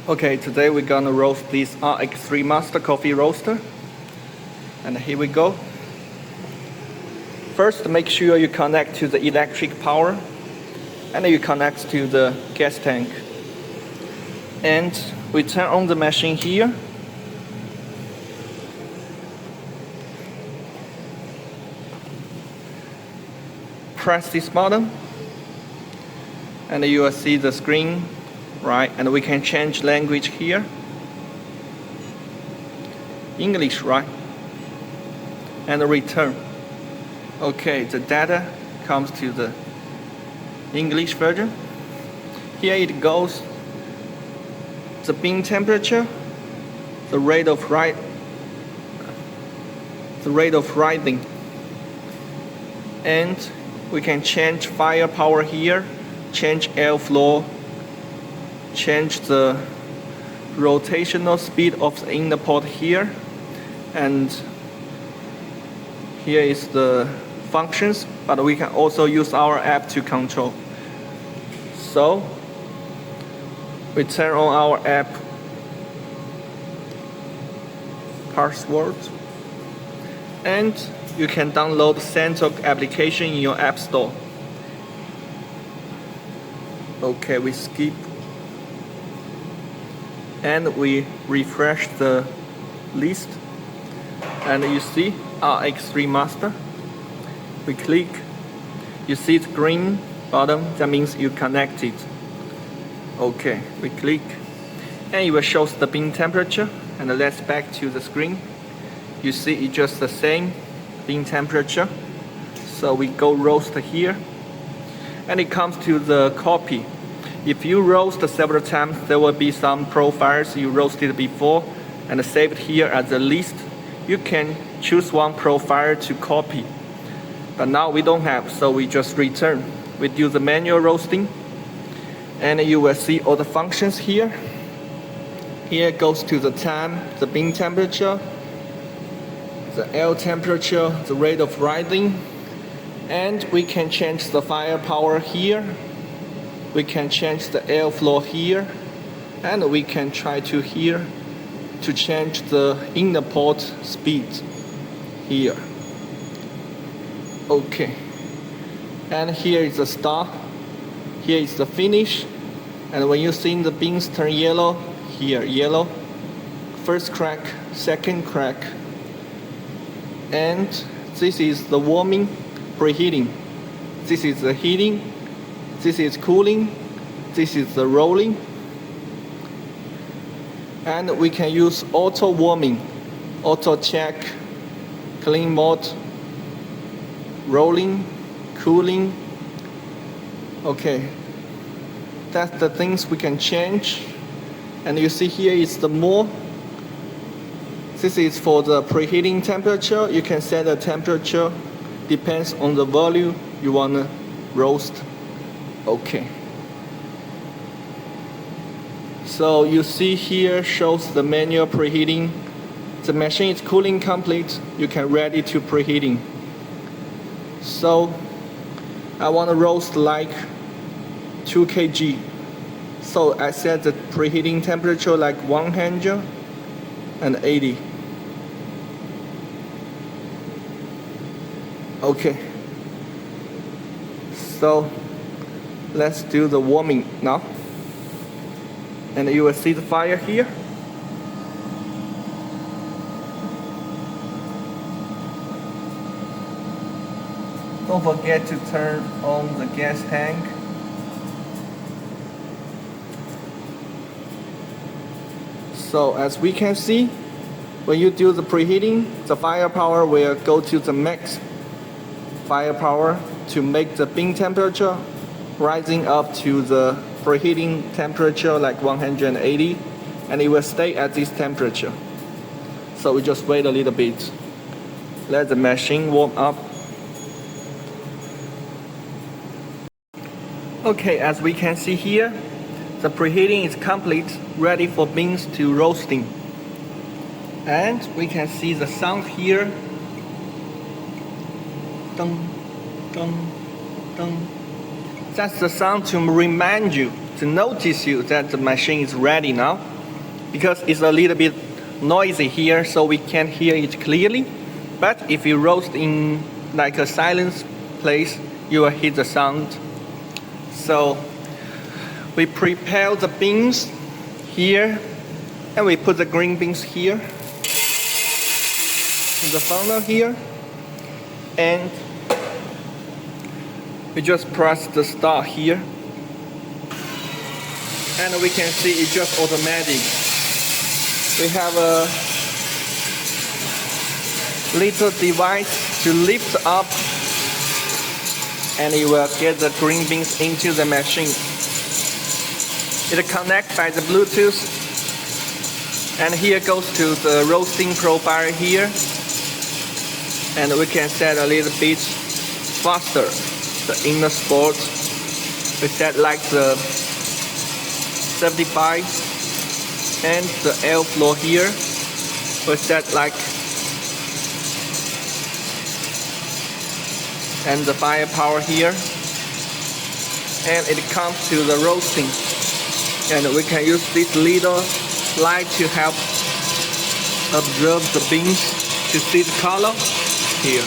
Okay, today we're gonna roast this RX3 Master Coffee Roaster. And here we go. First, make sure you connect to the electric power and you connect to the gas tank. And we turn on the machine here. Press this button and you will see the screen, right? And we can change language here. English, right? And return. Okay, the data comes to the English version. Here it goes. The bean temperature, the rate of rising, and we can change firepower here, change airflow, change the rotational speed of the inner port here, and here is the functions, but we can also use our app to control. So we turn on our app password, and you can download the Santoker application in your app store. Okay, we skip and we refresh the list, and you see RX3 Master. We click, you see the green button, that means you connected. Okay, we click and it will show the bean temperature, and let's back to the screen. You see it's just the same bean temperature. So we go roast here, and it comes to the copy. If you roast several times, there will be some profiles you roasted before and saved here as a list. You can choose one profile to copy, but now we don't have, so we just return. We do the manual roasting, and you will see all the functions here. Here goes to the time, the bean temperature, the air temperature, the rate of rising, and we can change the firepower here. We can change the airflow here, and we can try to here to change the inner port speed here. Okay, and here is the start, here is the finish, and when you see the beans turn yellow, here yellow, first crack, second crack, and this is the warming, preheating, this is the heating, this is cooling, this is the rolling, and we can use auto warming, auto check, clean mode, rolling, cooling. Okay, that's the things we can change. And you see here is the more. This is for the preheating temperature. You can set the temperature, depends on the volume you want to roast. Okay. So you see here shows the manual preheating. The machine is cooling complete. You can ready to preheating. So I want to roast like 2 kg. So I set the preheating temperature like 180. Okay. So let's do the warming now. And you will see the fire here. Don't forget to turn on the gas tank. So as we can see, when you do the preheating, the firepower will go to the max firepower to make the bean temperature rising up to the preheating temperature like 180, and it will stay at this temperature. So we just wait a little bit. Let the machine warm up. Okay, as we can see here, the preheating is complete, ready for beans to roasting. And we can see the sound here. Dun, dun, dun. That's the sound to remind you, to notice you that the machine is ready now. because it's a little bit noisy here, so we can't hear it clearly. But if you roast in like a silent place, you will hear the sound. So we prepare the beans here, and we put the green beans here in the funnel here, and we just press the start here, and we can see it's just automatic. We have a little device to lift up, and it will get the green beans into the machine. It connects by the Bluetooth, and here goes to the roasting profile here, and we can set a little bit faster the inner sport. We set like the 75, and the airflow here we set like, and the firepower here, and it comes to the roasting, and we can use this little light to help observe the beans to see the color here.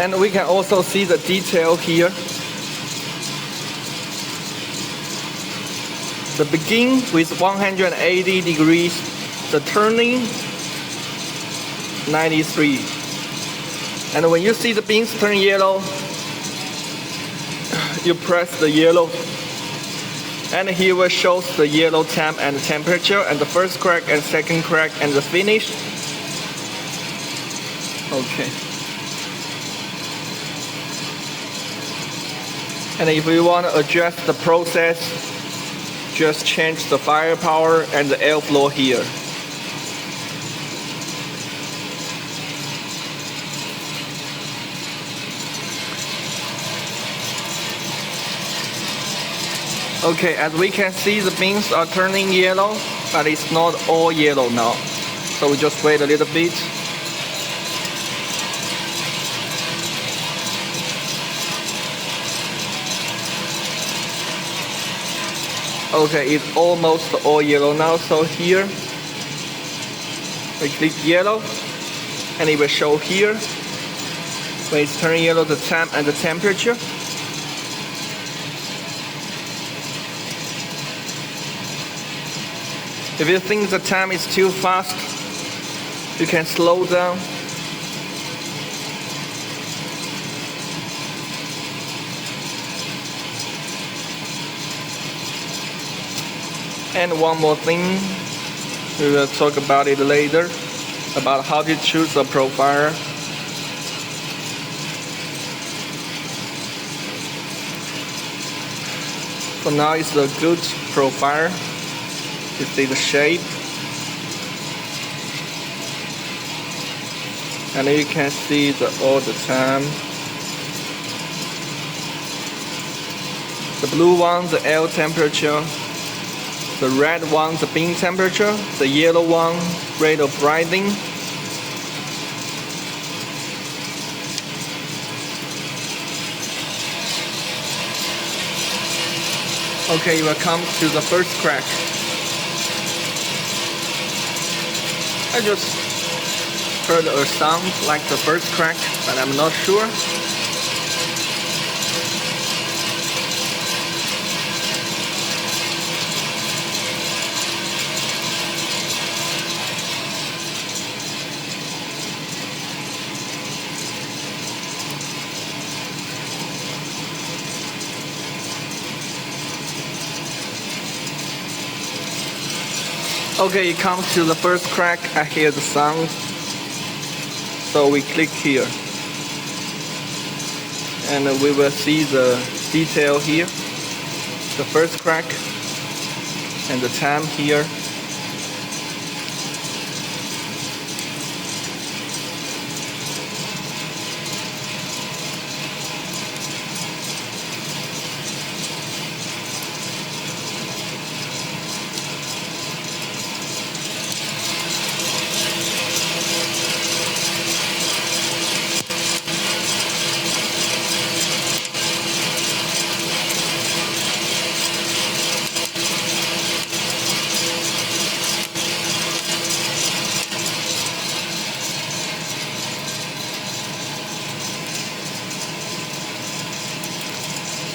And we can also see the detail here. The begin with 180 degrees, the turning 93. And when you see the beans turn yellow, you press the yellow, and here will show the yellow temp and the temperature, and the first crack and second crack and the finish. Okay. And if we want to adjust the process, just change the firepower and the airflow here. Okay, as we can see, the beans are turning yellow, but it's not all yellow now. So we just wait a little bit. Okay, it's almost all yellow now, so here we click yellow, and it will show here when it's turning yellow the temp and the temperature. If you think the time is too fast, you can slow down. And one more thing, we will talk about it later, about how to choose a profiler. For now, it's a good profiler. You see the shape, and you can see all the time. The blue one, the air temperature. The red one, the bean temperature. The yellow one, rate of rising. Okay, we will come to the first crack. I just heard a sound like the first crack, but I'm not sure. Okay, it comes to the first crack. I hear the sound, so we click here, and we will see the detail here. The first crack and the time here,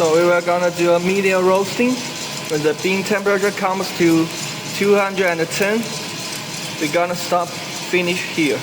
So we were gonna do a medium roasting. When the bean temperature comes to 210, we're gonna stop finish here.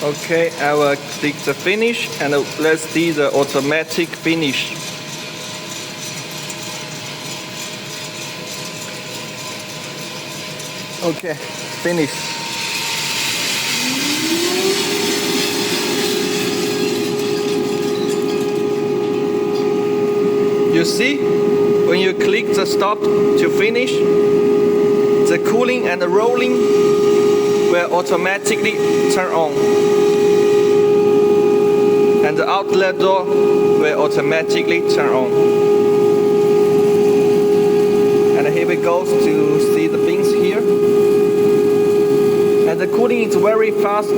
Okay, I will click the finish and let's see the automatic finish. Okay, finish. You see, when you click the stop to finish, the cooling and the rolling will automatically turn on. And the outlet door will automatically turn on. And here we go to see the beans here. And the cooling is very fast,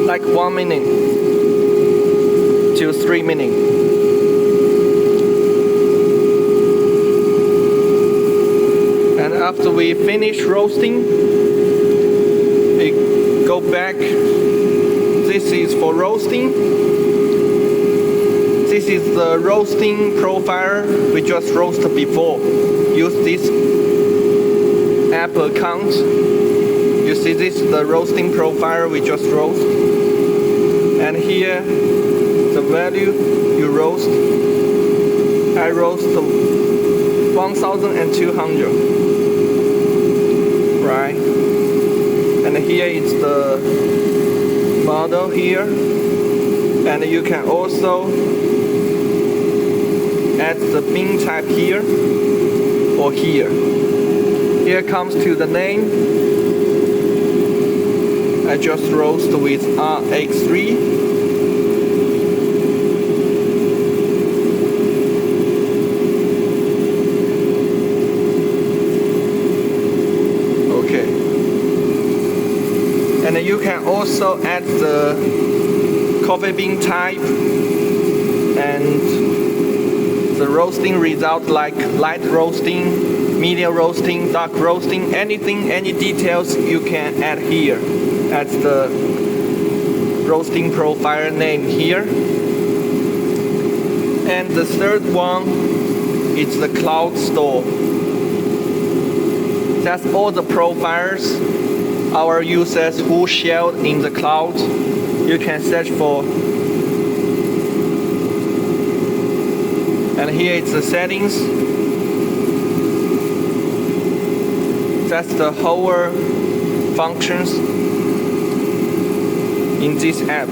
like 1 minute to 3 minutes. And after we finish roasting, we go back. This is for roasting. This is the roasting profiler we just roasted before. Use this app account. You see this is the roasting profiler we just roast. And here the value you roast. I roast 1200. Right? And here is the model here, and you can also add the bean type here or here. Here comes to the name. I just roast with RX3. And you can also add the coffee bean type and the roasting result, like light roasting, medium roasting, dark roasting, anything, any details you can add here. That's the roasting profiler name here. And the third one is the cloud store. That's all the profilers our users who shared in the cloud. You can search for. And here it's the settings. That's the whole functions in this app.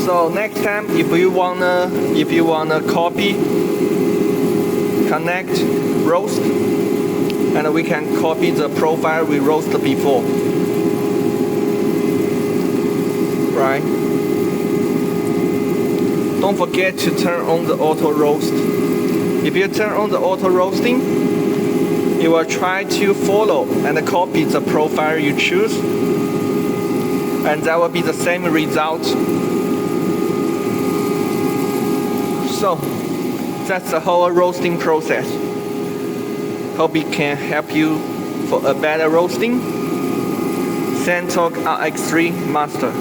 So next time, if you wanna copy, connect, roast, and we can copy the profile we roasted before. Right? Don't forget to turn on the auto roast. If you turn on the auto roasting, it will try to follow and copy the profile you choose, and that will be the same result. So that's the whole roasting process. Hope it can help you for a better roasting. Santoker RX3 Master.